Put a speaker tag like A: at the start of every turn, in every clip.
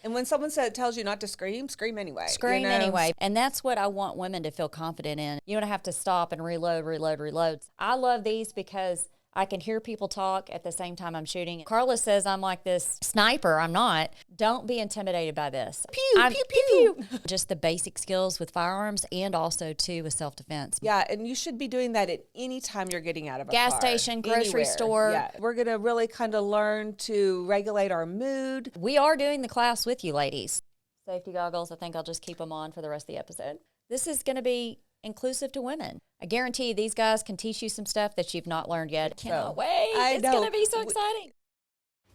A: And when someone tells you not to scream, scream anyway.
B: Scream anyway. And that's what I want women to feel confident in. You don't have to stop and reload. I love these because I can hear people talk at the same time I'm shooting. Karla says I'm like this sniper. I'm not. Don't be intimidated by this.
A: Pew, pew.
B: Just the basic skills with firearms and also, too, with self-defense.
A: Yeah, and you should be doing that at any time you're getting out of a
B: gas
A: car.
B: station, grocery
A: Anywhere.
B: store.
A: Yeah, we're going to really kind of learn to regulate our mood.
B: We are doing the class with you, ladies. Safety goggles, I think I'll just keep them on for the rest of the episode. This is going to be inclusive to women. I guarantee you these guys can teach you some stuff that you've not learned yet. Cannot wait. It's going to be so exciting.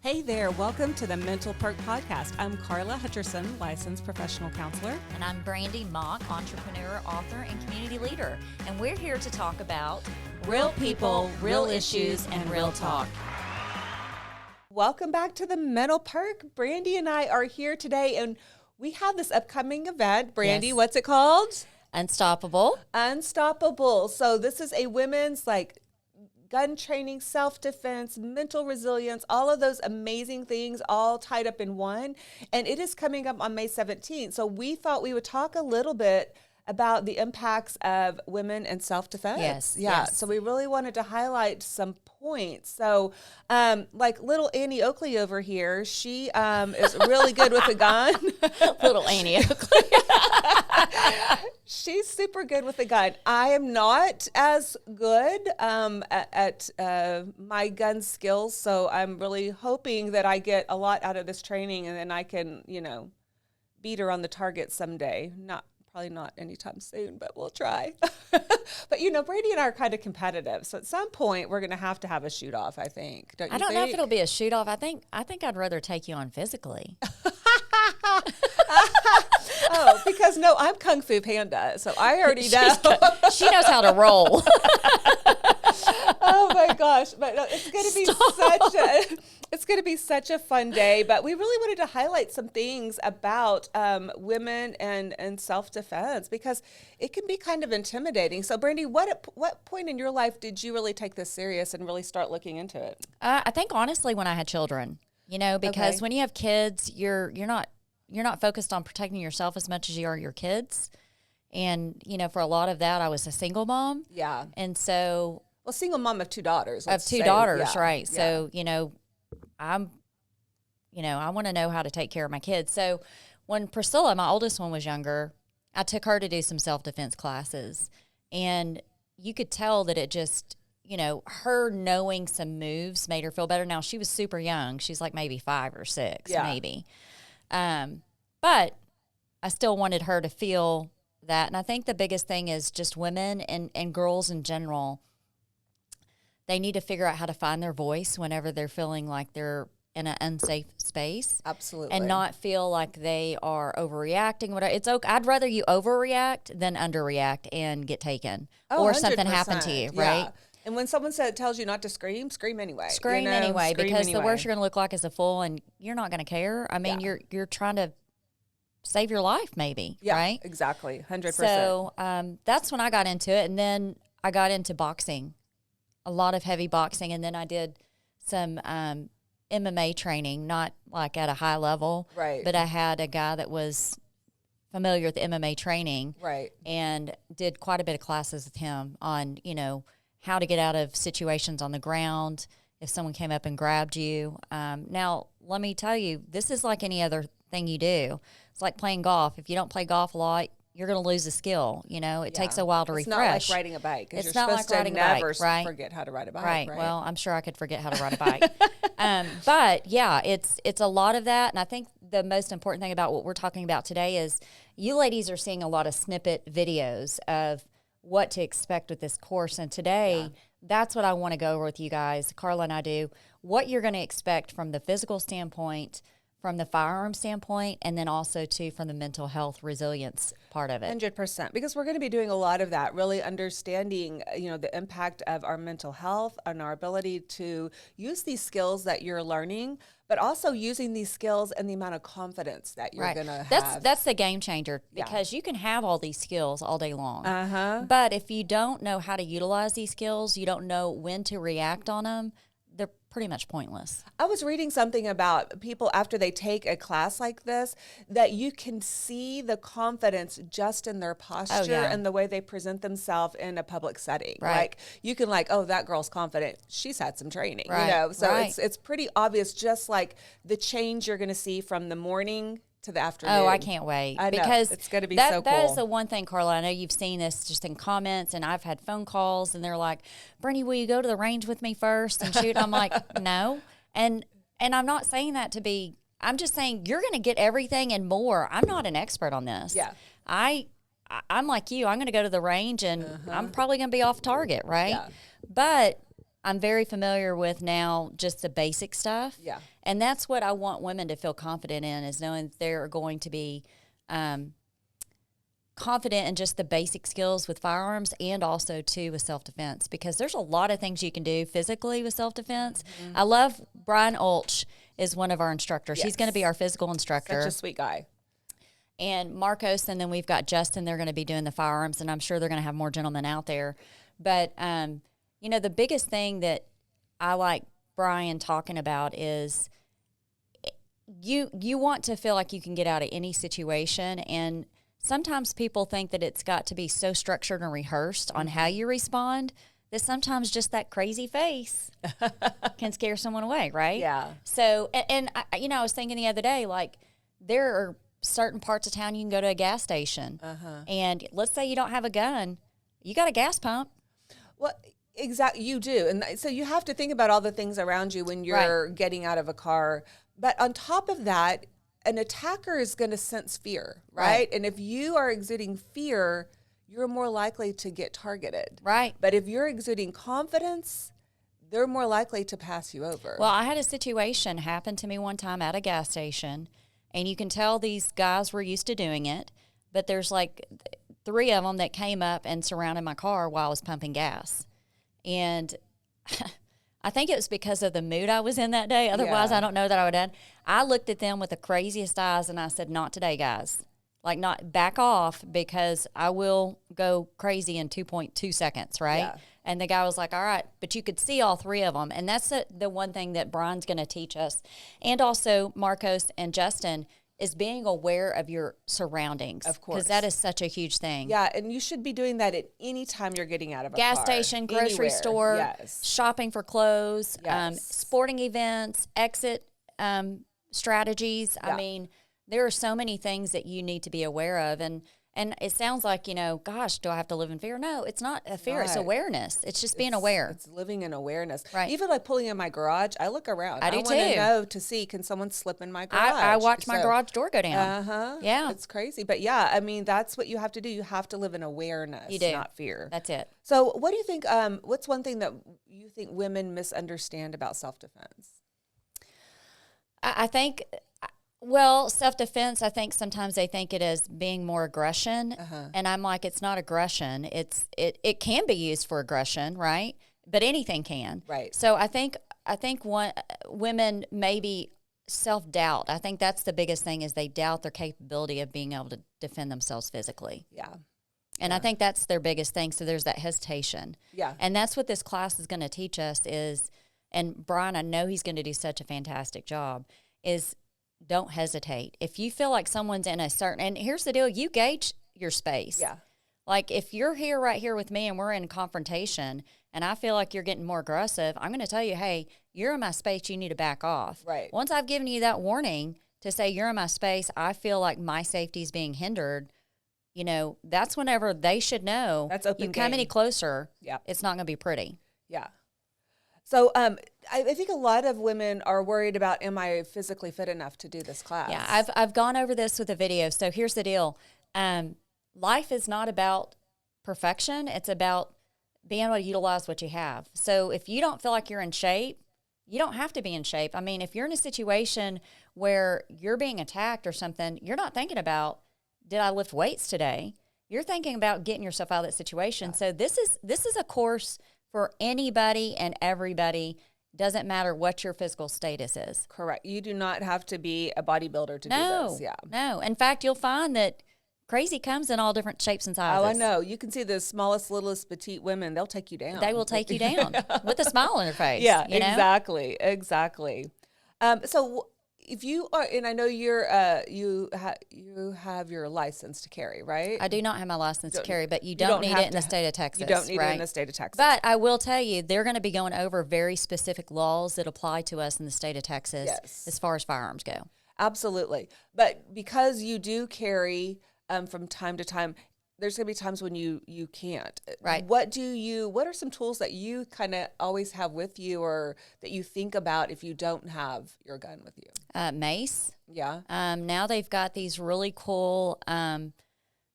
C: Hey there, welcome to the Mental Perk Podcast. I'm Karla Hutcherson, licensed professional counselor.
B: And I'm Brandi Mock, entrepreneur, author, and community leader. And we're here to talk about real people, real issues, and real talk.
A: Welcome back to the Mental Perk. Brandi and I are here today, and we have this upcoming event. Brandi,
B: Yes.
A: What's it called?
B: Unstoppable.
A: Unstoppable. So this is a women's gun training, self-defense, mental resilience, all of those amazing things all tied up in one. And it is coming up on May 17th. So we thought we would talk a little bit about the impacts of women and self-defense.
B: Yes.
A: Yeah.
B: Yes.
A: So we really wanted to highlight some points. So like little Annie Oakley over here, she is really good with a gun.
B: Little Annie Oakley.
A: She's super good with a gun. I am not as good at my gun skills, so I'm really hoping that I get a lot out of this training, and then I can, beat her on the target someday. Probably not anytime soon, but we'll try. But Brandi and I are kind of competitive, so at some point we're going to have a shoot off. I think.
B: I don't know if it'll be a shoot off. I think I'd rather take you on physically.
A: Oh, because I'm Kung Fu Panda, so I already know.
B: She knows how to roll.
A: Oh my gosh! But no, it's going to be such a fun day. But we really wanted to highlight some things about women and self-defense because it can be kind of intimidating. So, Brandi, what point in your life did you really take this serious and really start looking into it?
B: I think honestly when I had children, because when you have kids, you're not focused on protecting yourself as much as you are your kids. And, for a lot of that, I was a single mom.
A: Yeah.
B: And so.
A: Well, single mom of two daughters.
B: Right.
A: Yeah.
B: So, I want to know how to take care of my kids. So when Priscilla, my oldest one, was younger, I took her to do some self-defense classes. And you could tell that it just, her knowing some moves made her feel better. Now, she was super young. She's like maybe 5 or 6, maybe. But I still wanted her to feel that. And I think the biggest thing is just women and girls in general, they need to figure out how to find their voice whenever they're feeling like they're in an unsafe space.
A: Absolutely.
B: And not feel like they are overreacting. Whatever. It's okay. I'd rather you overreact than underreact and get taken or
A: 100%.
B: Something happen to you, right?
A: Yeah. And when someone tells you not to scream, scream anyway.
B: Scream anyway, because the worst you're going to look like is a fool, and you're not going to care. I mean, you're trying to save your life, maybe, right?
A: Exactly, 100%.
B: So that's when I got into it, and then I got into boxing, a lot of heavy boxing, and then I did some MMA training, not like at a high level,
A: right?
B: But I had a guy that was familiar with MMA training,
A: right?
B: And did quite a bit of classes with him on, how to get out of situations on the ground if someone came up and grabbed you. Now, let me tell you, this is like any other thing you do. It's like playing golf. If you don't play golf a lot, you're going to lose a skill. It takes a while to refresh.
A: It's not like riding a bike.
B: It's not like riding a bike, right?
A: Forget how to ride a bike.
B: Right. Well, I'm sure I could forget how to ride a bike. But yeah, it's a lot of that. And I think the most important thing about what we're talking about today is you ladies are seeing a lot of snippet videos of what to expect with this course. And today, that's what I want to go over with you guys, Karla and I do, what you're going to expect from the physical standpoint, from the firearm standpoint, and then also, too, from the mental health resilience part of it.
A: 100%, because we're going to be doing a lot of that, really understanding, the impact of our mental health and our ability to use these skills that you're learning, but also using these skills and the amount of confidence that you're going to have.
B: That's the game changer, because you can have all these skills all day long. But if you don't know how to utilize these skills, you don't know when to react on them, they're pretty much pointless.
A: I was reading something about people after they take a class like this, that you can see the confidence just in their posture and the way they present themselves in a public setting.
B: Right.
A: Like you can oh, that girl's confident. She's had some training,
B: Right.
A: you know? So
B: Right.
A: it's pretty obvious, just like the change you're going to see from the morning to the afternoon.
B: Oh, I can't wait.
A: I know.
B: Because
A: It's going to be
B: that,
A: so cool.
B: That is the one thing, Karla. I know you've seen this just in comments, and I've had phone calls, and they're like, Brandi, will you go to the range with me first and shoot? And I'm like, no. And I'm not saying that to be, I'm just saying you're going to get everything and more. I'm not an expert on this.
A: Yeah.
B: I'm like you. I'm going to go to the range, and I'm probably going to be off target, right?
A: Yeah.
B: But I'm very familiar with now just the basic stuff.
A: Yeah.
B: And that's what I want women to feel confident in, is knowing that they're going to be confident in just the basic skills with firearms, and also too with self-defense, because there's a lot of things you can do physically with self-defense. I love Brian Ulch is one of our instructors. He's going to be our physical instructor.
A: Such a sweet guy.
B: And Marcos, and then we've got Justin. They're going to be doing the firearms, and I'm sure they're going to have more gentlemen out there. But you know, the biggest thing that I like Brian talking about is you want to feel like you can get out of any situation, and sometimes people think that it's got to be so structured and rehearsed on how you respond that sometimes just that crazy face can scare someone away, right?
A: Yeah.
B: So, and I, you know, I was thinking the other day, like, there are certain parts of town you can go to a gas station, and let's say you don't have a gun, you got a gas pump.
A: Well, exactly, you do. And so you have to think about all the things around you when you're getting out of a car. But on top of that, an attacker is going to sense fear, right? And if you are exuding fear, you're more likely to get targeted.
B: Right.
A: But if you're exuding confidence, they're more likely to pass you over.
B: Well, I had a situation happen to me one time at a gas station, and you can tell these guys were used to doing it, but there's like 3 of them that came up and surrounded my car while I was pumping gas. And I think it was because of the mood I was in that day. Otherwise, I don't know that I would have. I looked at them with the craziest eyes, and I said, not today, guys. Like, not back off, because I will go crazy in 2.2 seconds, right?
A: Yeah.
B: And the guy was like, all right. But you could see all 3 of them. And that's the one thing that Brian's going to teach us. And also Marcos and Justin is being aware of your surroundings.
A: Of course.
B: Because that is such a huge thing.
A: Yeah, and you should be doing that at any time you're getting out of a
B: Gas
A: car.
B: station, grocery
A: Anywhere.
B: store,
A: Yes.
B: shopping for clothes,
A: Yes.
B: sporting events, exit strategies.
A: Yeah.
B: I mean, there are so many things that you need to be aware of. And it sounds like, you know, gosh, do I have to live in fear? No, it's not a fear. It's
A: not.
B: awareness. It's just being aware.
A: It's living in awareness.
B: Right.
A: Even like pulling in my garage, I look around.
B: I do
A: want
B: too.
A: to know to see, can someone slip in my garage?
B: I watch my garage door go down.
A: Uh-huh.
B: Yeah.
A: It's crazy. But yeah, I mean, that's what you have to do. You have to live in awareness,
B: You do.
A: not fear.
B: That's it.
A: So what do you think, what's one thing that you think women misunderstand about self-defense?
B: I think, well, self-defense, I think sometimes they think it as being more aggression. And I'm like, it's not aggression. It can be used for aggression, right? But anything can.
A: Right.
B: So I think women maybe self-doubt. I think that's the biggest thing, is they doubt their capability of being able to defend themselves physically.
A: Yeah.
B: And I think that's their biggest thing. So there's that hesitation.
A: Yeah.
B: And that's what this class is going to teach us is, and Brian, I know he's going to do such a fantastic job, is don't hesitate. If you feel like someone's in a certain, and here's the deal, you gauge your space.
A: Yeah.
B: Like, if you're here right here with me and we're in confrontation and I feel like you're getting more aggressive, I'm going to tell you, hey, you're in my space, you need to back off.
A: Right.
B: Once I've given you that warning to say you're in my space, I feel like my safety is being hindered, you know, that's whenever they should know.
A: That's open
B: you come
A: game.
B: any closer,
A: Yeah.
B: it's not going to be pretty.
A: Yeah. So I think a lot of women are worried about, am I physically fit enough to do this class?
B: Yeah, I've gone over this with a video. So here's the deal. Life is not about perfection. It's about being able to utilize what you have. So if you don't feel like you're in shape, you don't have to be in shape. I mean, if you're in a situation where you're being attacked or something, you're not thinking about, did I lift weights today? You're thinking about getting yourself out of that situation. So this is a course for anybody and everybody. Doesn't matter what your physical status is.
A: Correct. You do not have to be a bodybuilder to do this. Yeah.
B: No. In fact, you'll find that crazy comes in all different shapes and sizes.
A: Oh, I know. You can see the smallest, littlest petite women. They'll take you down.
B: They will take you down with a smile on their face.
A: Yeah,
B: you know?
A: exactly. So if you are, and I know you're, you have your license to carry, right?
B: I do not have my license to carry, but you don't need it in the state of Texas.
A: You don't need
B: right?
A: it in the state of Texas.
B: But I will tell you, they're going to be going over very specific laws that apply to us in the state of Texas as far as firearms go.
A: Absolutely. But because you do carry from time to time, there's going to be times when you can't.
B: Right.
A: What are some tools that you kind of always have with you or that you think about if you don't have your gun with you?
B: Mace.
A: Yeah.
B: Now they've got these really cool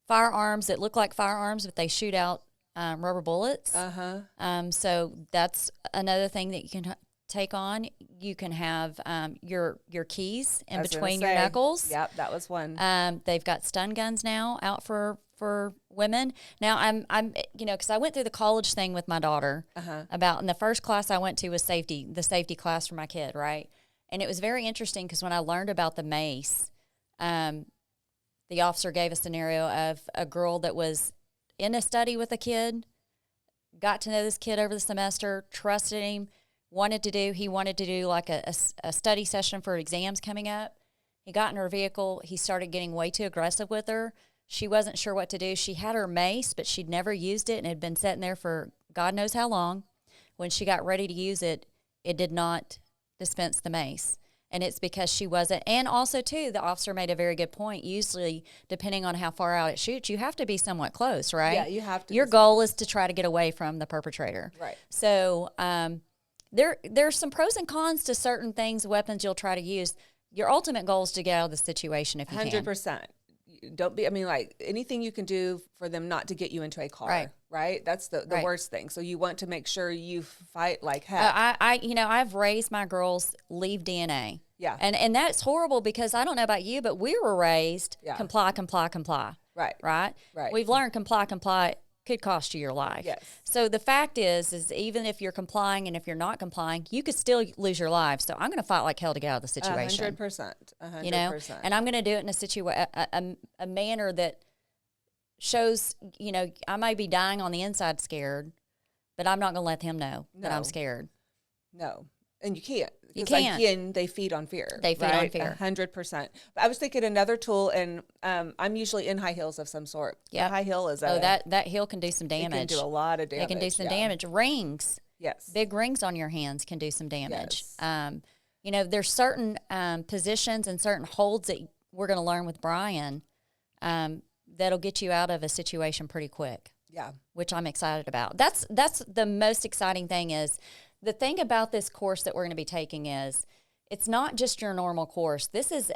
B: firearms that look like firearms, but they shoot out rubber bullets. So that's another thing that you can take on. You can have your keys in between your knuckles.
A: Yep, that was one.
B: They've got stun guns now out for women. Now I'm because I went through the college thing with my daughter and the first class I went to was the safety class for my kid, right? And it was very interesting because when I learned about the mace, the officer gave a scenario of a girl that was in a study with a kid, got to know this kid over the semester, trusted him, he wanted to do like a study session for exams coming up. He got in her vehicle. He started getting way too aggressive with her. She wasn't sure what to do. She had her mace, but she'd never used it and had been sitting there for God knows how long. When she got ready to use it, it did not dispense the mace. And it's because she wasn't. And also, too, the officer made a very good point. Usually, depending on how far out it shoots, you have to be somewhat close, right?
A: Yeah, you have to.
B: Your goal is to try to get away from the perpetrator.
A: Right.
B: So there's some pros and cons to certain things, weapons you'll try to use. Your ultimate goal is to get out of the situation if you
A: 100%. Don't be, like anything you can do for them not to get you into a car, right? That's the worst thing. So you want to make sure you fight like heck.
B: I've raised my girls leave DNA.
A: Yeah.
B: And that's horrible because I don't know about you, but we were raised comply. Right. We've learned comply could cost you your life.
A: Yes.
B: So the fact is even if you're complying and if you're not complying, you could still lose your life. So I'm going to fight like hell to get out of the situation.
A: 100%.
B: You know, and I'm going to do it in a manner that shows, I may be dying on the inside scared, but I'm not going to let him know that I'm scared.
A: No. And you can't.
B: You can't.
A: Again, they feed on fear.
B: They feed on fear.
A: 100%. But I was thinking another tool, and I'm usually in high heels of some sort.
B: Yeah.
A: High heel is
B: that heel can do some damage.
A: It can do a lot of damage.
B: It can do some damage. Rings.
A: Yes.
B: Big rings on your hands can do some damage.
A: Yes.
B: There's certain positions and certain holds that we're going to learn with Brian that'll get you out of a situation pretty quick.
A: Yeah.
B: Which I'm excited about. That's the most exciting thing is the thing about this course that we're going to be taking is it's not just your normal course. This is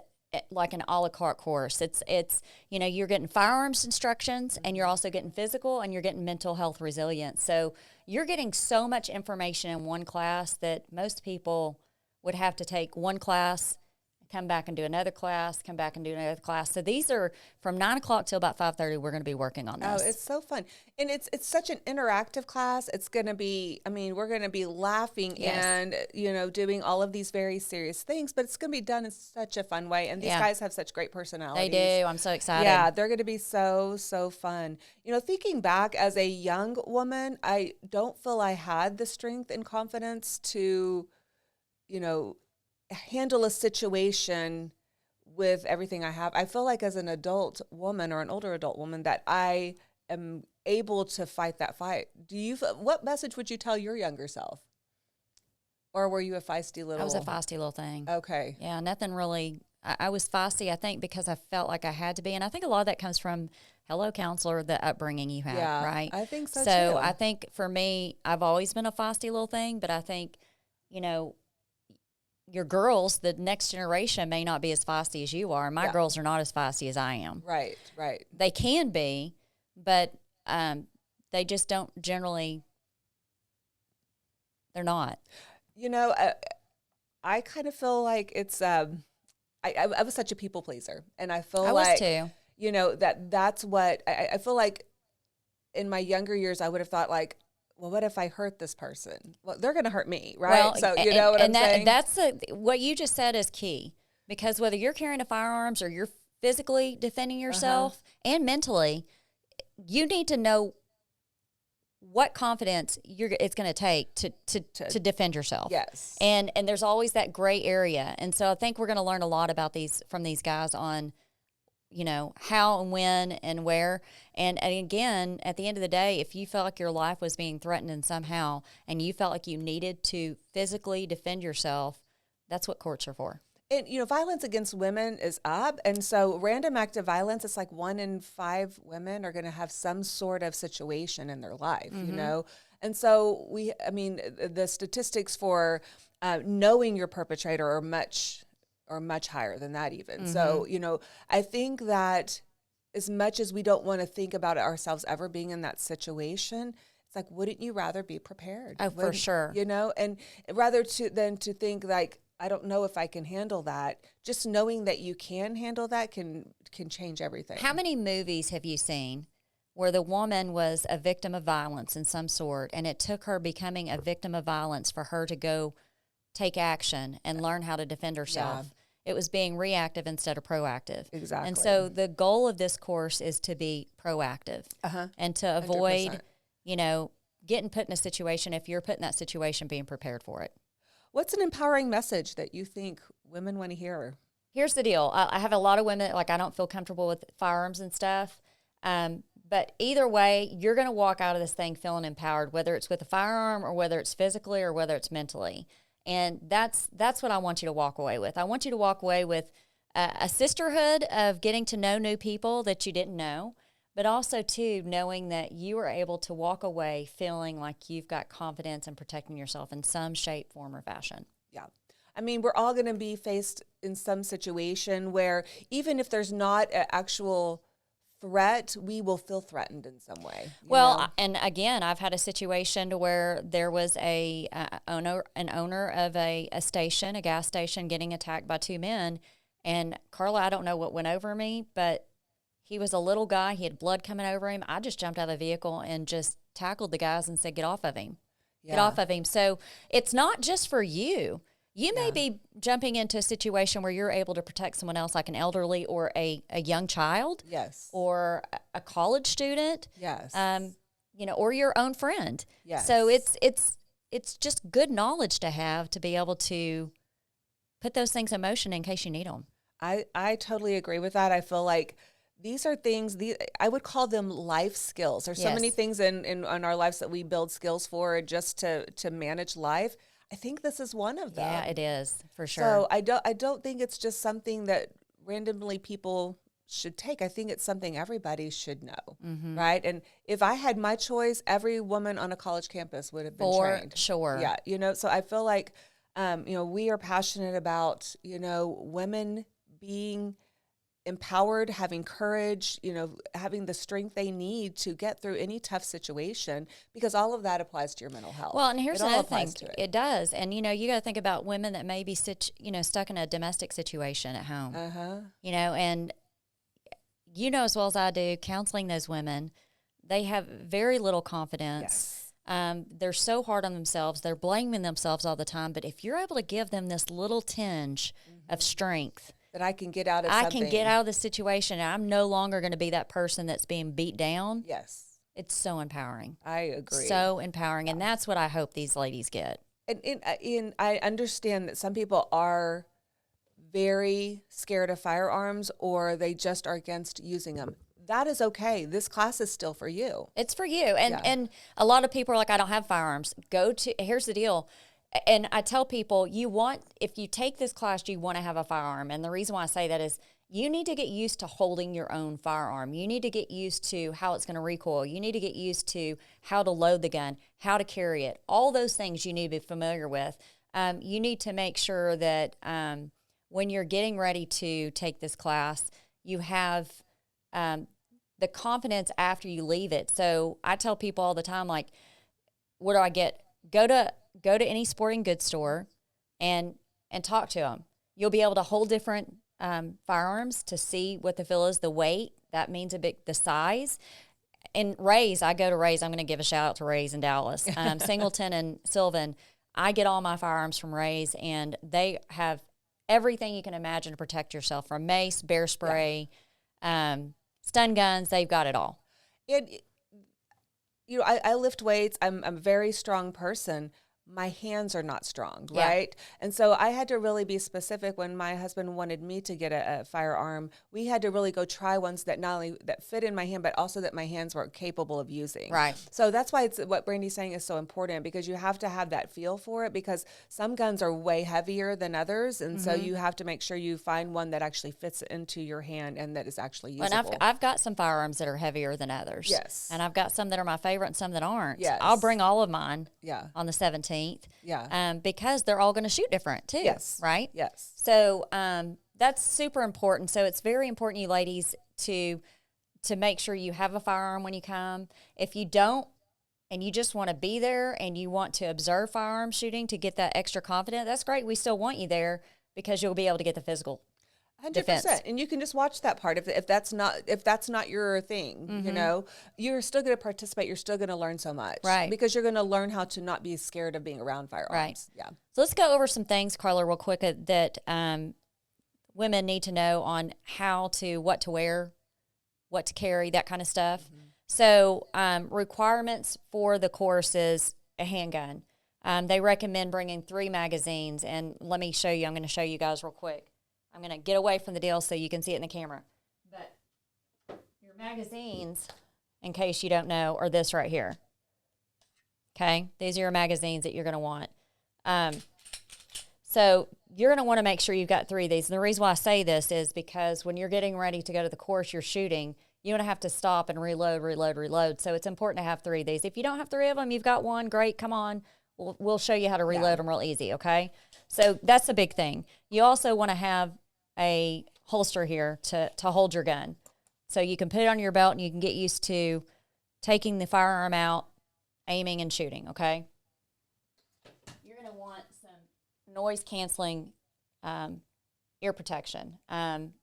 B: like an a la carte course. It's you're getting firearms instructions and you're also getting physical and you're getting mental health resilience. So you're getting so much information in one class that most people would have to take one class, come back and do another class, come back and do another class. So these are from 9 o'clock till about 5:30. We're going to be working on this.
A: Oh, it's so fun. And it's such an interactive class. It's going to be, we're going to be laughing and, doing all of these very serious things, but it's going to be done in such a fun way. And these guys have such great personalities.
B: They do. I'm so excited.
A: Yeah, they're going to be so, so fun. Thinking back as a young woman, I don't feel I had the strength and confidence to, handle a situation with everything I have. I feel like as an adult woman or an older adult woman that I am able to fight that fight. What message would you tell your younger self? Or were you a feisty little?
B: I was a feisty little thing.
A: Okay.
B: Yeah, nothing really. I was feisty, I think, because I felt like I had to be. And I think a lot of that comes from, hello, counselor, the upbringing you have, right?
A: I think so,
B: too.
A: I
B: think for me, I've always been a feisty little thing, but I think, your girls, the next generation may not be as feisty as you are. My girls are not as feisty as I am.
A: Right.
B: They can be, but they just don't generally, they're not.
A: I kind of feel like it's, I was such a people pleaser. And I feel
B: I was too.
A: That's what, I feel like in my younger years, I would have thought like, well, what if I hurt this person? Well, they're going to hurt me, right?
B: Well,
A: so you know what I'm saying?
B: That's what you just said is key, because whether you're carrying a firearms or you're physically defending yourself and mentally, you need to know what confidence it's going to take to defend yourself.
A: Yes.
B: And there's always that gray area. And so I think we're going to learn a lot about from these guys on, how and when and where. And again, at the end of the day, if you felt like your life was being threatened in somehow and you felt like you needed to physically defend yourself, that's what courts are for.
A: And, violence against women is up. And so random act of violence, it's like 1 in 5 women are going to have some sort of situation in their life, And so the statistics for knowing your perpetrator are much higher than that even. So, I think that as much as we don't want to think about ourselves ever being in that situation, it's like, wouldn't you rather be prepared?
B: Oh, for sure.
A: And rather than to think like, I don't know if I can handle that. Just knowing that you can handle that can change everything.
B: How many movies have you seen where the woman was a victim of violence in some sort, and it took her becoming a victim of violence for her to go take action and learn how to defend herself? Yeah. It was being reactive instead of proactive.
A: Exactly.
B: And so the goal of this course is to be proactive and to avoid,
A: 100%.
B: Getting put in a situation, if you're put in that situation, being prepared for it.
A: What's an empowering message that you think women want to hear?
B: Here's the deal. I have a lot of women, I don't feel comfortable with firearms and stuff. But either way, you're going to walk out of this thing feeling empowered, whether it's with a firearm or whether it's physically or whether it's mentally. And that's what I want you to walk away with. I want you to walk away with a sisterhood of getting to know new people that you didn't know, but also, too, knowing that you are able to walk away feeling like you've got confidence in protecting yourself in some shape, form, or fashion.
A: Yeah. We're all going to be faced in some situation where even if there's not an actual threat, we will feel threatened in some way.
B: And again, I've had a situation to where there was an owner of a station, a gas station, getting attacked by 2 men. And Karla, I don't know what went over me, but he was a little guy. He had blood coming over him. I just jumped out of the vehicle and just tackled the guys and said, get off of him. Yeah. Get off of him. So it's not just for you. You may be jumping into a situation where you're able to protect someone else, like an elderly or a young child.
A: Yes.
B: Or a college student.
A: Yes.
B: Or your own friend.
A: Yes.
B: So it's just good knowledge to have to be able to put those things in motion in case you need them.
A: I totally agree with that. I feel like these are things, I would call them life skills. There's so many things in our lives that we build skills for just to manage life. I think this is one of them.
B: Yeah, it is, for sure.
A: So I don't think it's just something that randomly people should take. I think it's something everybody should know, right? And if I had my choice, every woman on a college campus would have been trained.
B: For sure.
A: Yeah, so I feel like, we are passionate about, women being empowered, having courage, having the strength they need to get through any tough situation, because all of that applies to your mental health.
B: Well, and here's another thing. It does. And, you got to think about women that may be, stuck in a domestic situation at home. And as well as I do, counseling those women, they have very little confidence.
A: Yes.
B: They're so hard on themselves. They're blaming themselves all the time. But if you're able to give them this little tinge of strength,
A: that I can get out of something.
B: I can get out of the situation, and I'm no longer going to be that person that's being beat down.
A: Yes.
B: It's so empowering.
A: I agree.
B: So empowering, and that's what I hope these ladies get.
A: And I understand that some people are very scared of firearms, or they just are against using them. That is okay. This class is still for you.
B: It's for you. And a lot of people are like, I don't have firearms. Here's the deal. And I tell people, if you take this class, you want to have a firearm. And the reason why I say that is you need to get used to holding your own firearm. You need to get used to how it's going to recoil. You need to get used to how to load the gun, how to carry it. All those things you need to be familiar with. You need to make sure that when you're getting ready to take this class, you have the confidence after you leave it. So I tell people all the time, like, what do I get? Go to any sporting goods store and talk to them. You'll be able to hold different firearms to see what the feel is, the weight. That means the size. And Ray's, I go to Ray's. I'm going to give a shout out to Ray's in Dallas. Singleton and Sylvan, I get all my firearms from Ray's, and they have everything you can imagine to protect yourself from mace, bear spray, stun guns. They've got it all.
A: I lift weights. I'm a very strong person. My hands are not strong,
B: Yeah.
A: right? And so I had to really be specific when my husband wanted me to get a firearm. We had to really go try ones that not only that fit in my hand, but also that my hands were capable of using.
B: Right.
A: So that's why it's what Brandy's saying is so important, because you have to have that feel for it, because some guns are way heavier than others. And so you have to make sure you find one that actually fits into your hand and that is actually usable.
B: And I've got some firearms that are heavier than others.
A: Yes.
B: And I've got some that are my favorite and some that aren't.
A: Yes.
B: I'll bring all of mine
A: Yeah.
B: on the 17th.
A: Yeah.
B: Because they're all going to shoot different too.
A: Yes.
B: Right?
A: Yes.
B: So that's super important. So it's very important, you ladies, to make sure you have a firearm when you come. If you don't, and you just want to be there and you want to observe firearm shooting to get that extra confidence, that's great. We still want you there because you'll be able to get the physical
A: 100%.
B: defense.
A: And you can just watch that part if that's not your thing. You know, you're still going to participate. You're still going to learn so much,
B: Right.
A: Because you're going to learn how to not be scared of being around firearms.
B: Right.
A: Yeah.
B: So let's go over some things, Karla, real quick that women need to know on what to wear, what to carry, that kind of stuff. So requirements for the course is a handgun. They recommend bringing 3 magazines, and let me show you. I'm going to show you guys real quick. I'm going to get away from the deal so you can see it in the camera. But your magazines, in case you don't know, are this right here. Okay? These are your magazines that you're going to want. So you're going to want to make sure you've got 3 of these. And the reason why I say this is because when you're getting ready to go to the course you're shooting, you're going to have to stop and reload. So it's important to have 3 of these. If you don't have 3 of them, you've got one, great, come on. We'll show you how to reload them real easy, okay? So that's a big thing. You also want to have a holster here to hold your gun. So you can put it on your belt and you can get used to taking the firearm out, aiming and shooting, okay? You're going to want some noise canceling ear protection.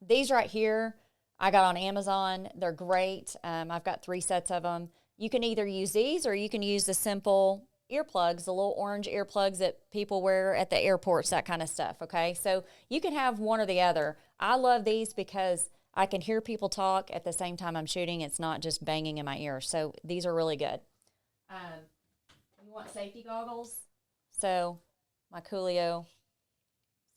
B: These right here, I got on Amazon. They're great. I've got 3 sets of them. You can either use these or you can use the simple earplugs, the little orange earplugs that people wear at the airports, that kind of stuff, okay? So you can have one or the other. I love these because I can hear people talk at the same time I'm shooting. It's not just banging in my ear. So these are really good. You want safety goggles? So my Coolio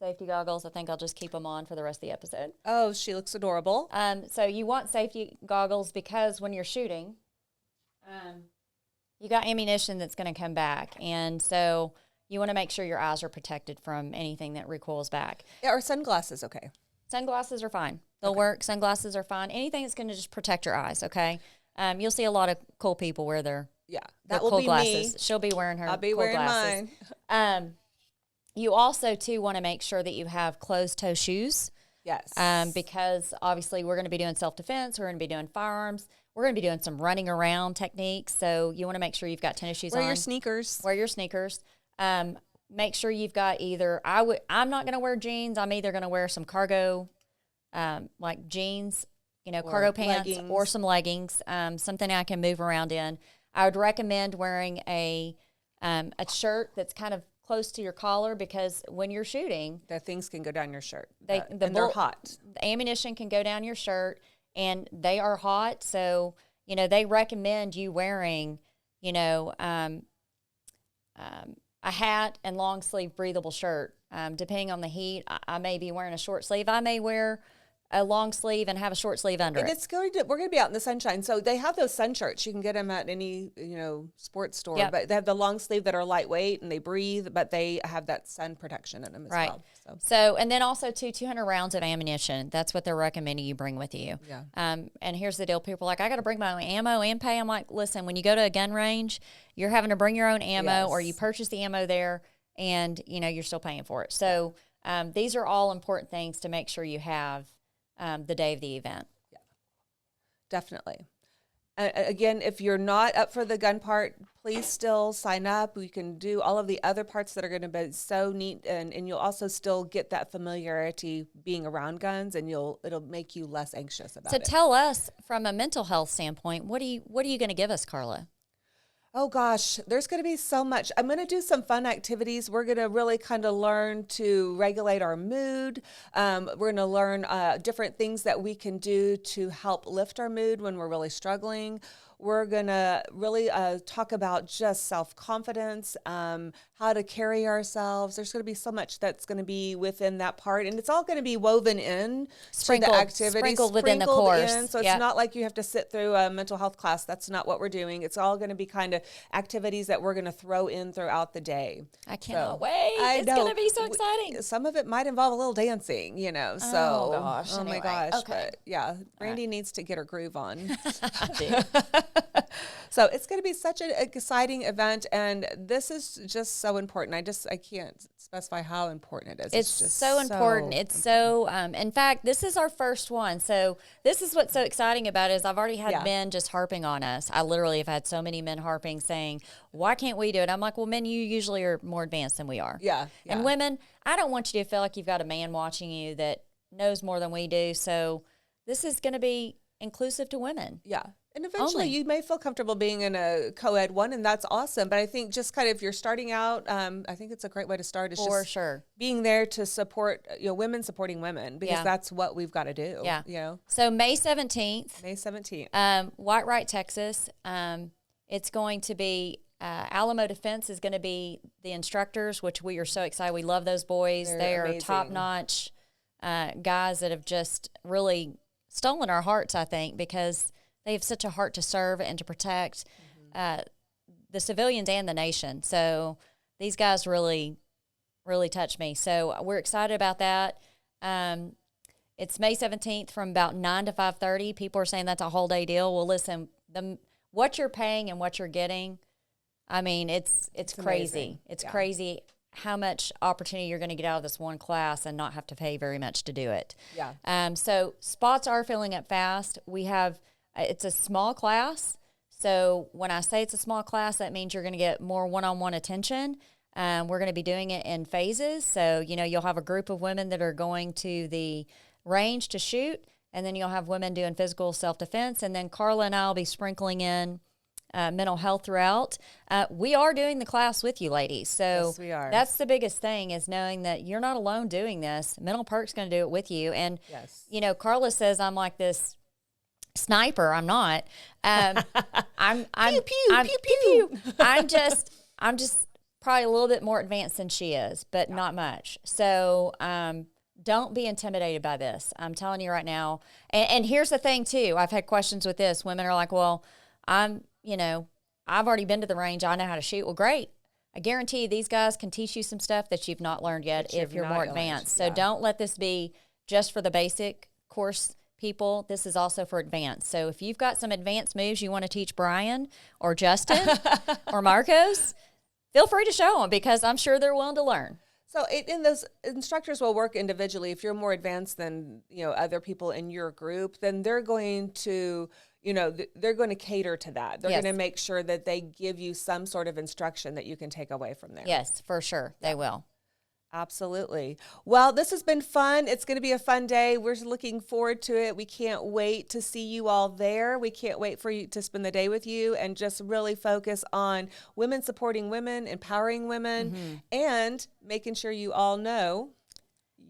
B: safety goggles, I think I'll just keep them on for the rest of the episode.
A: Oh, she looks adorable.
B: So you want safety goggles because when you're shooting, you got ammunition that's going to come back. And so you want to make sure your eyes are protected from anything that recoils back.
A: Yeah, or sunglasses, okay.
B: Sunglasses are fine. They'll work. Sunglasses are fine. Anything that's going to just protect your eyes, okay? You'll see a lot of cool people wear their
A: that will
B: cool
A: be
B: glasses.
A: me.
B: She'll be wearing her
A: I'll be
B: cool
A: wearing
B: glasses.
A: mine.
B: You also, too, want to make sure that you have closed-toe shoes.
A: Yes.
B: Because obviously we're going to be doing self-defense. We're going to be doing firearms. We're going to be doing some running around techniques. So you want to make sure you've got tennis shoes on.
A: Wear your sneakers.
B: Wear your sneakers. Make sure you've got either, I'm not going to wear jeans. I'm either going to wear some cargo, like jeans, cargo pants
A: leggings.
B: or some leggings, something I can move around in. I would recommend wearing a shirt that's kind of close to your collar because when you're shooting,
A: the things can go down your shirt.
B: and
A: they're hot.
B: The ammunition can go down your shirt, and they are hot. So, they recommend you wearing, a hat and long sleeve breathable shirt. Depending on the heat, I may be wearing a short sleeve. I may wear a long sleeve and have a short sleeve under
A: And
B: it.
A: we're going to be out in the sunshine. So they have those sun shirts. You can get them at any, sports store.
B: Yep.
A: But they have the long sleeve that are lightweight and they breathe, but they have that sun protection in them as
B: Right.
A: well.
B: So, and then also 200 rounds of ammunition. That's what they're recommending you bring with you.
A: Yeah.
B: And here's the deal. People are like, I got to bring my own ammo and pay. I'm like, listen, when you go to a gun range, you're having to bring your own ammo or you purchase the ammo there and, you're still paying for it. So these are all important things to make sure you have the day of the event.
A: Yeah, definitely. Again, if you're not up for the gun part, please still sign up. We can do all of the other parts that are going to be so neat, and you'll also still get that familiarity being around guns, and it'll make you less anxious about it.
B: So tell us from a mental health standpoint, what are you going to give us, Karla?
A: Oh gosh, there's going to be so much. I'm going to do some fun activities. We're going to really kind of learn to regulate our mood. We're going to learn different things that we can do to help lift our mood when we're really struggling. We're going to really talk about just self-confidence, how to carry ourselves. There's going to be so much that's going to be within that part, and it's all going to be woven in to the activities.
B: Sprinkled within the course.
A: So it's not like you have to sit through a mental health class. That's not what we're doing. It's all going to be kind of activities that we're going to throw in throughout the day.
B: I cannot wait. It's going to be so exciting.
A: Some of it might involve a little dancing, you know. So,
B: oh gosh.
A: Oh
B: anyway.
A: my gosh.
B: Okay.
A: But yeah, Brandi needs to get her groove on.
B: I do.
A: So it's going to be such an exciting event, and this is just so important. I can't specify how important it is.
B: It's
A: just
B: so important. It's so, in fact, this is our first one. So this is what's so exciting about it is I've already had men just harping on us. I literally have had so many men harping saying, why can't we do it? I'm like, well, men, you usually are more advanced than we are.
A: Yeah.
B: And women, I don't want you to feel like you've got a man watching you that knows more than we do. So this is going to be inclusive to women.
A: Yeah. And eventually you may feel comfortable being in a co-ed one, and that's awesome. But I think just kind of if you're starting out, I think it's a great way to start. Is
B: For
A: just
B: sure.
A: being there to support, women supporting women, because that's what we've got to do.
B: Yeah. So May 17th.
A: May 17th.
B: White, Texas. It's going to be Alamo Defense is going to be the instructors, which we are so excited. We love those boys. They are top-notch guys that have just really stolen our hearts, I think, because they have such a heart to serve and to protect the civilians and the nation. So these guys really, really touch me. So we're excited about that. It's May 17th from about 9 to 5:30. People are saying that's a whole day deal. Well, listen, what you're paying and what you're getting, I mean, it's crazy.
A: Amazing.
B: It's crazy how much opportunity you're going to get out of this one class and not have to pay very much to do it.
A: Yeah.
B: So spots are filling up fast. We have... It's a small class, so when I say it's a small class, that means you're going to get more one-on-one attention. We're going to be doing it in phases, so you'll have a group of women that are going to the range to shoot, and then you'll have women doing physical self-defense, and then Karla and I will be sprinkling in mental health throughout. We are doing the class with you, ladies, so
A: yes, we are.
B: That's the biggest thing is knowing that you're not alone doing this. Mental Perk's going to do it with you, and Karla says I'm like this sniper. I'm not. I'm
A: pew, pew, pew, pew.
B: I'm just probably a little bit more advanced than she is, but not much. So don't be intimidated by this. I'm telling you right now. And here's the thing too. I've had questions with this. Women are like, well, I've already been to the range. I know how to shoot. Well, great. I guarantee you these guys can teach you some stuff that you've not learned yet if you're more advanced. So don't let this be just for the basic course people. This is also for advanced. So if you've got some advanced moves you want to teach Brian or Justin or Marcos, feel free to show them because I'm sure they're willing to learn.
A: So and those instructors will work individually. If you're more advanced than other people in your group, then they're going to they're going to cater to that. They're going to make sure that they give you some sort of instruction that you can take away from there.
B: Yes, for sure. They will.
A: Absolutely. Well, this has been fun. It's going to be a fun day. We're looking forward to it. We can't wait to see you all there. We can't wait for you to spend the day with you and just really focus on women supporting women, empowering women, and making sure you all know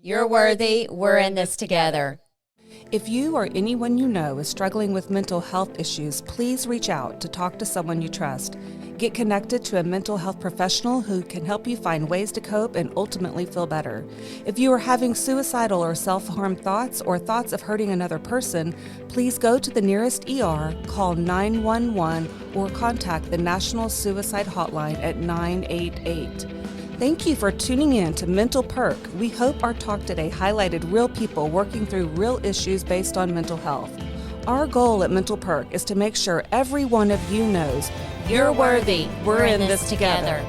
B: you're worthy. We're in this together.
C: If you or anyone you know is struggling with mental health issues, please reach out to talk to someone you trust. Get connected to a mental health professional who can help you find ways to cope and ultimately feel better. If you are having suicidal or self-harm thoughts or thoughts of hurting another person, please go to the nearest ER, call 911, or contact the National Suicide Hotline at 988. Thank you for tuning in to Mental Perk. We hope our talk today highlighted real people working through real issues based on mental health. Our goal at Mental Perk is to make sure every one of you knows you're worthy. We're in this together.